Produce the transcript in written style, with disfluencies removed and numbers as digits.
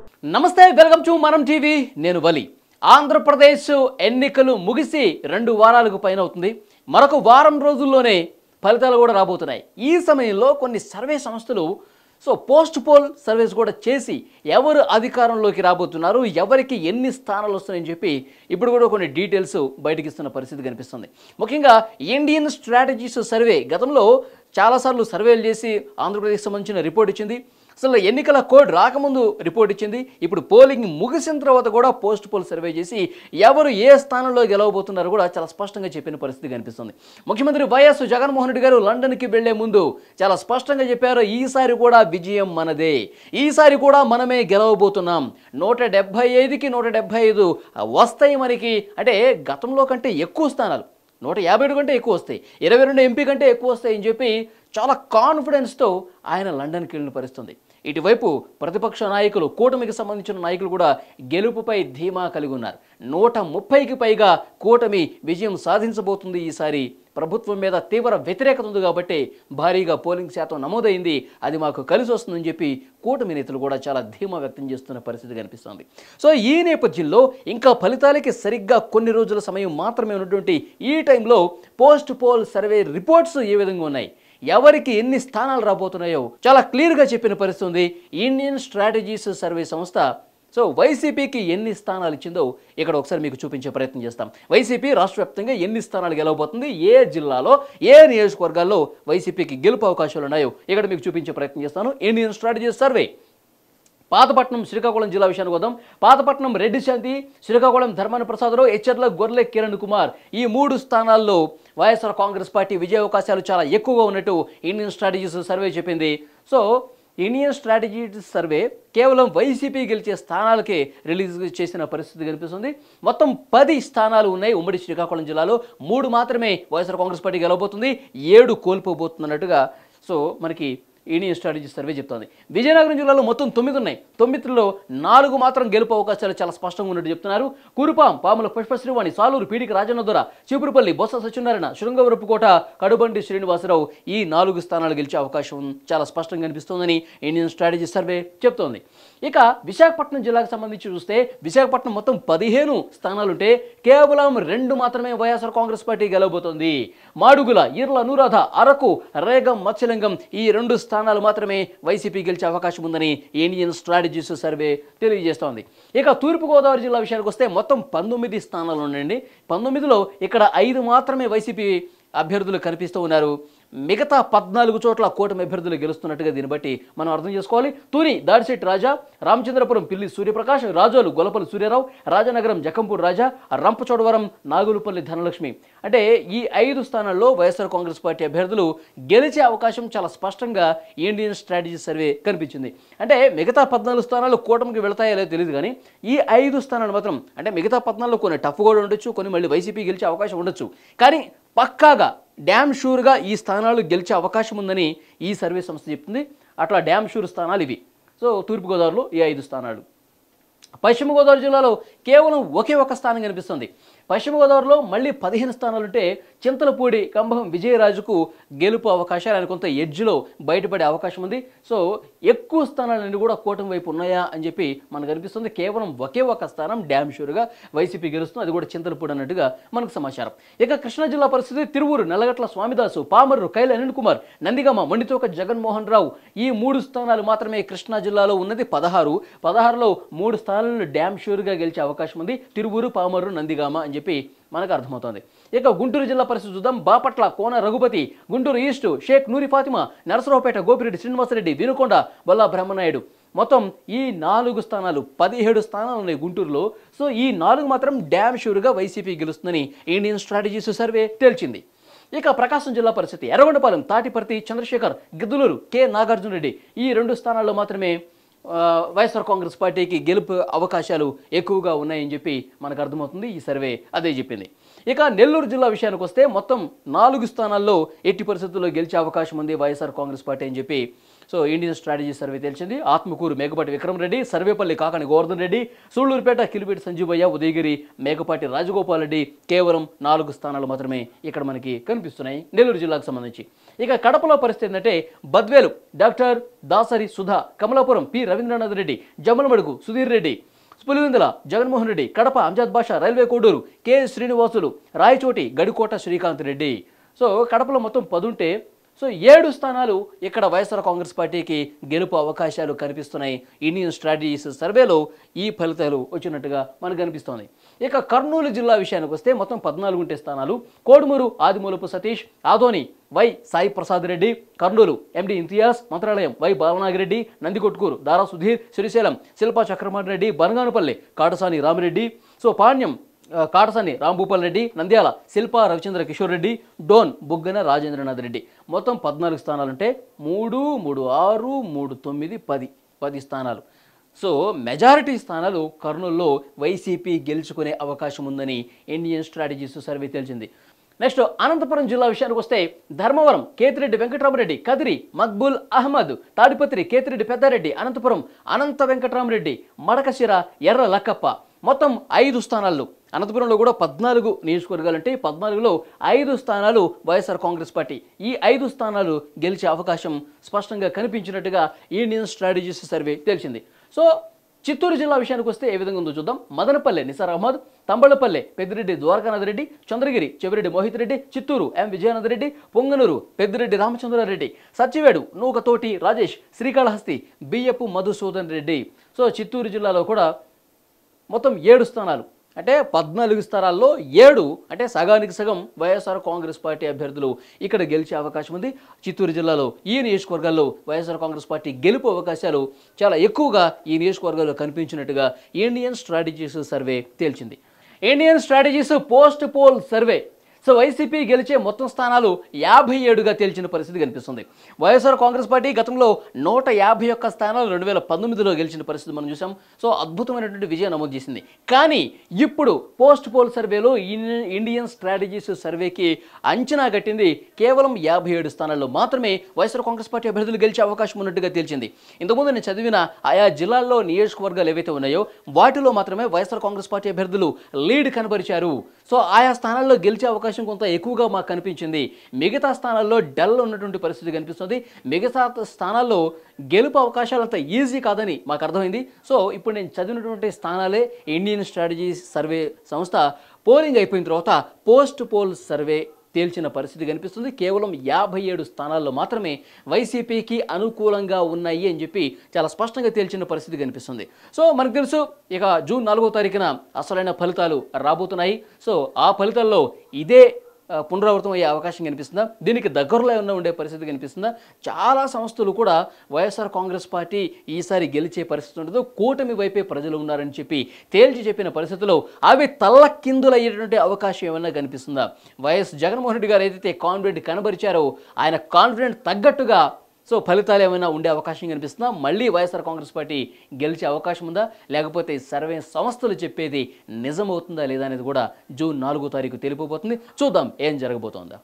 నమస్తే, welcome to మనం TV. నేను వలి. ఆంధ్రప్రదేశ్ ఎన్నికలు ముగిసి 2 వారాలకు పైన అవుతుంది. మరొక వారం రోజుల్లోనే ఫలితాలు కూడా రాబోతున్నాయి. ఈ సమయంలో కొన్ని సర్వే సంస్థలు పోస్ట్ పోల్ సర్వేస్ కూడా చేసి ఎవరు అధికారంలోకి రాబోతున్నారు, ఎవరికి ఎన్ని స్థానాలు వస్తున్నాయని చెప్పి ఇప్పుడు కూడా కొన్ని డీటెయిల్స్ బయటకి ఇస్తున్న పరిస్థితి కనిపిస్తుంది. ముఖ్యంగా ఇండియన్ స్ట్రాటజీస్ సర్వే గతంలో చాలాసార్లు సర్వేలు చేసి ఆంధ్రప్రదేశ్కి సంబంధించిన రిపోర్ట్ ఇచ్చింది. అసలు ఎన్నికల కోడ్ రాకముందు రిపోర్ట్ ఇచ్చింది. ఇప్పుడు పోలింగ్ ముగిసిన తర్వాత కూడా పోస్ట్ పోల్ సర్వే చేసి ఎవరు ఏ స్థానంలో గెలవబోతున్నారో కూడా చాలా స్పష్టంగా చెప్పిన పరిస్థితి కనిపిస్తుంది. ముఖ్యమంత్రి వైఎస్ జగన్మోహన్ రెడ్డి గారు లండన్కి వెళ్లే ముందు చాలా స్పష్టంగా చెప్పారు, ఈసారి కూడా విజయం మనదే, ఈసారి కూడా మనమే గెలవబోతున్నాం, 175కి 175 వస్తాయి మనకి. అంటే గతంలో కంటే ఎక్కువ స్థానాలు, 157 కంటే ఎక్కువ వస్తాయి, 22 ఎంపీ కంటే ఎక్కువ వస్తాయి అని చెప్పి చాలా కాన్ఫిడెన్స్తో ఆయన లండన్కి వెళ్ళిన పరిస్థితుంది. ఇటువైపు ప్రతిపక్ష నాయకులు, కూటమికి సంబంధించిన నాయకులు కూడా గెలుపుపై ధీమా కలిగి ఉన్నారు. 130కి పైగా కూటమి విజయం సాధించబోతుంది. ఈసారి ప్రభుత్వం మీద తీవ్ర వ్యతిరేకత ఉంది కాబట్టి భారీగా పోలింగ్ శాతం నమోదైంది, అది మాకు కలిసి వస్తుందని చెప్పి కూటమి నేతలు కూడా చాలా ధీమా వ్యక్తం చేస్తున్న పరిస్థితి కనిపిస్తుంది. ఈ నేపథ్యంలో ఇంకా ఫలితాలకి సరిగ్గా కొన్ని రోజుల సమయం మాత్రమే ఉన్నటువంటి ఈ టైంలో పోస్ట్ పోల్ సర్వే రిపోర్ట్స్ ఏ విధంగా ఉన్నాయి, ఎవరికి ఎన్ని స్థానాలు రాబోతున్నాయో చాలా క్లియర్గా చెప్పిన పరిస్థితి ఉంది. ఇండియన్ స్ట్రాటజీస్ సర్వే సంస్థ వైసీపీకి ఎన్ని స్థానాలు ఇచ్చిందో ఇక్కడ ఒకసారి మీకు చూపించే ప్రయత్నం చేస్తాం. వైసీపీ రాష్ట్ర వ్యాప్తంగా ఎన్ని స్థానాలు గెలవబోతుంది, ఏ జిల్లాలో ఏ నియోజకవర్గాల్లో వైసీపీకి గెలుపు అవకాశాలు ఉన్నాయో ఇక్కడ మీకు చూపించే ప్రయత్నం చేస్తాను. Indian strategies survey Pathapatnam, Srikakulam జిల్లా విషయానికి వద్దాం. పాతపట్నం రెడ్డి శాంతి, శ్రీకాకుళం ధర్మాన ప్రసాదరావు, హెచ్చర్ల గొర్రె కిరణ్ కుమార్, ఈ 3 స్థానాల్లో వైఎస్ఆర్ కాంగ్రెస్ పార్టీ విజయ అవకాశాలు చాలా ఎక్కువగా ఉన్నట్టు ఇండియన్ స్ట్రాటజీస్ సర్వే చెప్పింది. ఇండియన్ స్ట్రాటజీస్ సర్వే కేవలం వైసీపీ గెలిచే స్థానాలకే రిలీజ్ చేసిన పరిస్థితి కనిపిస్తుంది. మొత్తం 10 స్థానాలు ఉన్నాయి ఉమ్మడి శ్రీకాకుళం జిల్లాలో. 3 మాత్రమే వైఎస్ఆర్ కాంగ్రెస్ పార్టీ గెలవబోతుంది, 7 కోల్పోబోతున్నట్టుగా మనకి ఇండియన్ స్ట్రాటజీస్ సర్వే చెప్తోంది. విజయనగరం జిల్లాలో మొత్తం 9 ఉన్నాయి. 9లో 4 మాత్రం గెలుపు అవకాశాలు చాలా స్పష్టంగా ఉన్నట్టు చెప్తున్నారు. కురుపాం, పాముల పుష్పశ్రీవాణి, సాలూరు పీడికి రాజన్నదొర, చీపురుపల్లి బొత్స సత్యనారాయణ, శృంగవరపుకోట, కడుబండి శ్రీనివాసరావు, ఈ 4 స్థానాలు గెలిచే అవకాశం చాలా స్పష్టంగా కనిపిస్తోందని ఇండియన్ స్ట్రాటజీస్ సర్వే చెప్తోంది. ఇక విశాఖపట్నం జిల్లాకు సంబంధించి చూస్తే విశాఖపట్నం మొత్తం 15 స్థానాలుంటే కేవలం 2 మాత్రమే వైఎస్ఆర్ కాంగ్రెస్ పార్టీ గెలవబోతోంది. మాడుగుల, ఈర్ల అనురాధ, అరకు, రేగం, మత్స్యలింగం, ఈ 2 స్థానాలు మాత్రమే వైసీపీ గెలిచే అవకాశం ఉందని ఇండియన్ స్ట్రాటజీస్ సర్వే తెలియజేస్తోంది. ఇక తూర్పుగోదావరి జిల్లా విషయానికి వస్తే మొత్తం 19 స్థానాలు ఉన్నాయండి. 19లో ఇక్కడ 5 మాత్రమే వైసీపీ అభ్యర్థులు కనిపిస్తూ ఉన్నారు. మిగతా 14 చోట్ల కూటమి అభ్యర్థులు గెలుస్తున్నట్టుగా దీన్ని బట్టి మనం అర్థం చేసుకోవాలి. తూరి దాడిశెట్టి రాజా, రామచంద్రపురం పిల్లి సూర్యప్రకాష్, రాజోలు గొలపల్లి సూర్యారావు, రాజనగరం జకంపూడి రాజా, రంపచోడవరం నాగులుపల్లి ధనలక్ష్మి, అంటే ఈ 5 స్థానాల్లో వైఎస్ఆర్ కాంగ్రెస్ పార్టీ అభ్యర్థులు గెలిచే అవకాశం చాలా స్పష్టంగా ఇండియన్ స్ట్రాటజీ సర్వే కనిపించింది. అంటే మిగతా 14 స్థానాలు కూటమికి వెళతాయో లేదో తెలియదు, కానీ ఈ 5 స్థానాలు మాత్రం, అంటే మిగతా 14 కొన్ని టఫ్ కూడా ఉండొచ్చు, కొన్ని మళ్ళీ వైసీపీ గెలిచే అవకాశం ఉండొచ్చు, కానీ పక్కాగా డ్యామ్ షూర్గా ఈ స్థానాలు గెలిచే అవకాశం ఉందని ఈ సర్వే సంస్థ చెప్తుంది. అట్లా డ్యామ్ షూర్ స్థానాలు ఇవి. తూర్పుగోదావరిలో ఈ 5 స్థానాలు. పశ్చిమ గోదావరి జిల్లాలో కేవలం ఒకే ఒక స్థానం కనిపిస్తుంది. పశ్చిమ గోదావరిలో మళ్ళీ 15 స్థానాలుంటే చింతలపూడి కంభం విజయరాజుకు గెలుపు అవకాశాలు, ఆయన కొంత ఎడ్జ్లో బయటపడే అవకాశం ఉంది. ఎక్కువ స్థానాలన్నీ కూడా కూటమి వైపు ఉన్నాయా అని చెప్పి మనకు అనిపిస్తుంది. కేవలం ఒకే ఒక స్థానం డ్యామ్ షూర్గా వైసీపీ గెలుస్తుంది, అది కూడా చింతలపూడి అన్నట్టుగా మనకు సమాచారం. ఇక కృష్ణా జిల్లా పరిస్థితి తిరువూరు, నల్లగట్ల స్వామిదాసు, పామర్రు, కైల అనిల్ కుమార్, నందిగామ, మండితోక జగన్మోహన్ రావు, ఈ 3 స్థానాలు మాత్రమే కృష్ణా జిల్లాలో ఉన్నది. 16లో 3 స్థానాలను డ్యామ్ షూర్గా గెలిచే అవకాశం ఉంది. తిరువూరు, పామర్రు, నందిగామ అని చెప్పి మనకు అర్థమవుతోంది. ఇక గుంటూరు జిల్లా పరిస్థితి చూద్దాం. బాపట్ల కోన రఘుపతి, గుంటూరు ఈస్ట్ షేక్ నూరి ఫాతిమా, నరసరావుపేట గోపిరెడ్డి శ్రీనివాసరెడ్డి, వినుకొండ బొల్లా బ్రహ్మనాయుడు, మొత్తం ఈ 4 స్థానాలు, 17 స్థానాలు ఉన్నాయి గుంటూరులో. ఈ 4 మాత్రం డ్యామ్ షూర్గా వైసీపీ గెలుస్తుందని ఇండియన్ స్ట్రాటజీస్ సర్వే తేల్చింది. ఇక ప్రకాశం జిల్లా పరిస్థితి ఎర్రగొండపాలెం, తాటిపర్తి, చంద్రశేఖర్, గిద్దలూరు, కె నాగార్జున రెడ్డి, ఈ 2 స్థానాల్లో మాత్రమే వైఎస్ఆర్ కాంగ్రెస్ పార్టీకి గెలుపు అవకాశాలు ఎక్కువగా ఉన్నాయని చెప్పి మనకు అర్థమవుతుంది. ఈ సర్వే అదే చెప్పింది. ఇక నెల్లూరు జిల్లా విషయానికి వస్తే మొత్తం 4 స్థానాల్లో ఎట్టి పరిస్థితుల్లో గెలిచే అవకాశం ఉంది వైఎస్ఆర్ కాంగ్రెస్ పార్టీ అని చెప్పి ఇండియన్ స్ట్రాటజీ సర్వే తెలిసింది. ఆత్మకూరు మేకపాటి విక్రమరెడ్డి, సర్వేపల్లి కాకాని గోవర్ధన్ రెడ్డి, సూళ్లూరుపేట కిలిపేటి సంజీవయ్య, ఉదయగిరి మేకపాటి రాజగోపాల్ రెడ్డి, కేవలం 4 స్థానాలు మాత్రమే ఇక్కడ మనకి కనిపిస్తున్నాయి నెల్లూరు జిల్లాకు సంబంధించి. ఇక కడపలో పరిస్థితి ఏంటంటే Badvel doctor Dasari Sudha, Kamalapuram P Ravindranath Reddy, Jammalamadugu Sudheer Reddy, Pulivendula Jaganmohan Reddy, Kadapa Anjad Basha, Railway Koduru K Srinivasulu, Rayachoti Gadikota Srikanth Reddy. So కడపలో మొత్తం 10 ఉంటే సో 7 స్థానాలు ఇక్కడ వైఎస్ఆర్ కాంగ్రెస్ పార్టీకి గెలుపు అవకాశాలు కనిపిస్తున్నాయి. ఇండియన్ స్ట్రాటజీస్ సర్వేలో ఈ ఫలితాలు వచ్చినట్టుగా మనకు కనిపిస్తోంది. ఇక కర్నూలు జిల్లా విషయానికి వస్తే మొత్తం 14 ఉంటే స్థానాలు Kodumuru Adimulapu Satish, Adoni Y Sai Prasad Reddy, Kurnool MD Imtiaz, Mantralayam Y Balanagireddy, Nandikotkur Dara Sudheer, Srisailam Shilpa Chakrapani Reddy, Banaganapalle Katasani Ramireddy, so Panyam Katasani Rambhupal Reddy, Nandyal Shilpa Ravichandra Kishore Reddy, Dhone Buggana Rajendranath Reddy. మొత్తం 14 స్థానాలుంటే 3, 3, 6, 3, 9, 10 స్థానాలు. సో మెజారిటీ స్థానాలు కర్నూలులో వైసీపీ గెలుచుకునే అవకాశం ఉందని ఇండియన్ స్ట్రాటజీస్ సర్వే తేల్చింది. నెక్స్ట్ అనంతపురం జిల్లా విషయానికి వస్తే ధర్మవరం కేతిరెడ్డి వెంకటరామరెడ్డి, కదిరి మక్బుల్ అహ్మద్, తాడిపత్రి కేతిరెడ్డి పెద్దారెడ్డి, అనంతపురం అనంత వెంకటరామరెడ్డి, మడకశిర ఎర్ర లక్కప్ప. మొత్తం 5 స్థానాల్లో అనంతపురంలో కూడా 14 నియోజకవర్గాలంటే 14లో 5 స్థానాలు వైఎస్ఆర్ కాంగ్రెస్ పార్టీ. ఈ 5 స్థానాలు గెలిచే అవకాశం స్పష్టంగా కనిపించినట్టుగా ఇండియన్ స్ట్రాటజీస్ సర్వే తెలిసింది. సో చిత్తూరు జిల్లా విషయానికి వస్తే ఏ విధంగా ఉందో చూద్దాం. మదనపల్లె నిసార్ అహ్మద్, తంబళ్లపల్లె పెద్దిరెడ్డి ద్వారకానాథ్ రెడ్డి, చంద్రగిరి చెవిరెడ్డి మోహిత్ రెడ్డి, చిత్తూరు ఎం విజయానంద్ రెడ్డి, పొంగనూరు పెద్దిరెడ్డి రామచంద్రారెడ్డి, సచ్చివేడు నూకతోటి రాజేష్, శ్రీకాళహస్తి బియ్యపు మధుసూదన్ రెడ్డి. సో చిత్తూరు జిల్లాలో కూడా మొత్తం 7 స్థానాలు అంటే 14 స్థానాల్లో 7 అంటే సగానికి సగం వైఎస్ఆర్ కాంగ్రెస్ పార్టీ అభ్యర్థులు ఇక్కడ గెలిచే అవకాశం ఉంది. చిత్తూరు జిల్లాలో ఈ నియోజకవర్గాల్లో వైఎస్ఆర్ కాంగ్రెస్ పార్టీ గెలుపు అవకాశాలు చాలా ఎక్కువగా ఈ నియోజకవర్గాల్లో కనిపించినట్టుగా ఇండియన్ స్ట్రాటజీస్ సర్వే తేల్చింది. Indian strategies post poll survey so YCP గెలిచే మొత్తం స్థానాలు 57గా తేల్చిన పరిస్థితి కనిపిస్తుంది. వైఎస్ఆర్ కాంగ్రెస్ పార్టీ గతంలో 151 స్థానాలు 2019లో గెలిచిన పరిస్థితి మనం చూసాం. సో అద్భుతమైనటువంటి విజయం నమోదు చేసింది. కానీ ఇప్పుడు పోస్ట్ పోల్ సర్వేలో ఇండియన్ స్ట్రాటజీస్ సర్వేకి అంచనా కట్టింది కేవలం 57 స్థానాల్లో మాత్రమే వైఎస్ఆర్ కాంగ్రెస్ పార్టీ అభ్యర్థులు గెలిచే అవకాశం ఉన్నట్టుగా తేల్చింది. ఇంతకుముందు నేను చదివిన ఆయా జిల్లాల్లో నియోజకవర్గాలు ఏవైతే ఉన్నాయో వాటిలో మాత్రమే వైఎస్ఆర్ కాంగ్రెస్ పార్టీ అభ్యర్థులు లీడ్ కనబరిచారు. సో ఆయా స్థానాల్లో గెలిచే అవకాశం కొంత ఎక్కువగా మాకు కనిపించింది. మిగతా స్థానాల్లో డల్ ఉన్నటువంటి పరిస్థితి కనిపిస్తుంది. మిగతా స్థానాల్లో గెలుపు అవకాశాలు అంత ఈజీ కాదని మాకు అర్థమైంది. సో ఇప్పుడు నేను చదివినటువంటి స్థానాలే ఇండియన్ స్ట్రాటజీస్ సర్వే సంస్థ పోలింగ్ అయిపోయిన తర్వాత పోస్ట్ పోల్ సర్వే తేల్చిన పరిస్థితి కనిపిస్తుంది. కేవలం 57 స్థానాల్లో మాత్రమే వైసీపీకి అనుకూలంగా ఉన్నాయి అని చెప్పి చాలా స్పష్టంగా తేల్చిన పరిస్థితి కనిపిస్తుంది. సో మనకు తెలుసు ఇక జూన్ 4వ తారీఖున అసలైన ఫలితాలు రాబోతున్నాయి. సో ఆ ఫలితాల్లో ఇదే పునరావృతం అయ్యే అవకాశం కనిపిస్తుందా, దీనికి దగ్గరలో ఏమన్నా ఉండే పరిస్థితి కనిపిస్తుందా? చాలా సంస్థలు కూడా వైఎస్ఆర్ కాంగ్రెస్ పార్టీ ఈసారి గెలిచే పరిస్థితి ఉండదు, కూటమి వైపే ప్రజలు ఉన్నారని చెప్పి తేల్చి చెప్పిన పరిస్థితుల్లో అవి తల్లకిందులయ్యేటువంటి అవకాశం ఏమన్నా కనిపిస్తుందా? వైఎస్ జగన్మోహన్ రెడ్డి గారు ఏదైతే కాన్ఫిడెంట్ కనబరిచారో ఆయన కాన్ఫిడెంట్ తగ్గట్టుగా సో ఫలితాలు ఏమైనా ఉండే అవకాశం కనిపిస్తుందా? మళ్ళీ వైఎస్ఆర్ కాంగ్రెస్ పార్టీ గెలిచే అవకాశం ఉందా, లేకపోతే సర్వే సంస్థలు చెప్పేది నిజమవుతుందా లేదా అనేది కూడా జూన్ 4వ తారీఖు తెలిపోబోతుంది. చూద్దాం ఏం జరగబోతోందా.